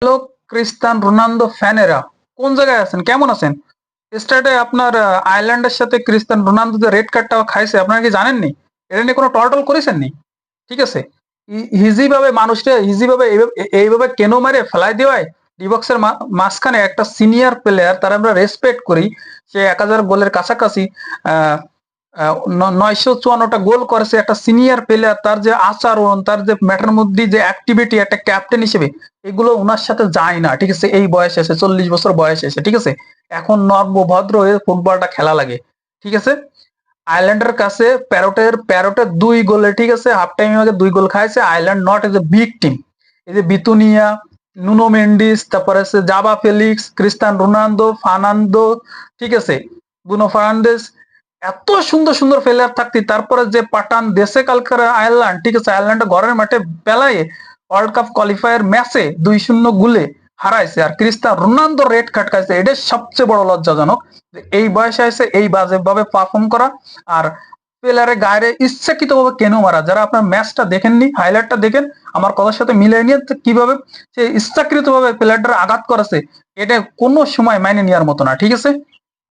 Hello ক্রিস্তান Ronaldo ফ্যানেরা, কোন জায়গায় আছেন, কেমন আছেন? স্টার্টে আপনার আয়ারল্যান্ডের সাথে ক্রিস্তান রোনালদো যে রেড কার্ডটা খাইছে, আপনারা কি জানেননি? এটা নিয়ে কোনো টলটল করেছেন নি? ঠিক আছে, ইজি ভাবে মানুষটা ইজি ভাবে এইভাবে কেন মারে ফেলাই দেওয়ায় ডিবক্সের মাঝখানে একটা সিনিয়র প্লেয়ার, তার আমরা রেসপেক্ট করি, সে 1000 গোলের কাছাকাছি, আহ 954টা গোল করেছে, একটা সিনিয়র প্লেয়ার, তার যে আচরণ, তার যে ম্যাটার মধ্যে যে অ্যাক্টিভিটি একটা ক্যাপ্টেন হিসেবে, এগুলো ওনার সাথে যায় না। ঠিক আছে, এই বয়সে এসে 40 বছর বয়স এসে, ঠিক আছে, এখন নর্মভদ্র হয়ে ফুটবলটা খেলা লাগে। ঠিক আছে, আয়ারল্যান্ডের কাছে প্যারোটের 2 গোলে, ঠিক আছে, হাফ টাইম আগে 2 গোল খাইছে। Ireland not as a big team. এই যে বিতুনিয়া, নুনো মেন্ডিস, তারপরে আছে জাবা ফেলিক্স, ক্রিস্তান রোনালদো, ফার্নান্দো, ঠিক আছে, ব্রুনো ফার্নান্দেস, এত সুন্দর সুন্দর প্লেয়ার থাকতে তারপরে যে পাঠান দেশে কালকার আয়ারল্যান্ড, ঠিক আছে, আয়ারল্যান্ড ঘরের মাঠে পেলায় ওয়ার্ল্ড কাপ কোয়ালিফায়ার ম্যাচে 2-0 গোলে হারাইছে, আর ক্রিস্তান রোনালদো রেড কার্ড খাইছে। এটা সবচেয়ে বড় লজ্জাজনক, এই বয়সে এসে এই বাজে ভাবে পারফর্ম করা, আর প্লেয়ারের গায়ে ইচ্ছাকৃত ভাবে কেন মারা। যারা আপনার ম্যাচটা দেখেননি, হাইলাইটটা দেখেন, আমার কথার সাথে মিলিয়ে নিয়ে কিভাবে সে ইচ্ছাকৃত ভাবে প্লেয়ারটার আঘাত করেছে, এটা কোনো সময় মাইনে নেওয়ার মতো না। ঠিক আছে।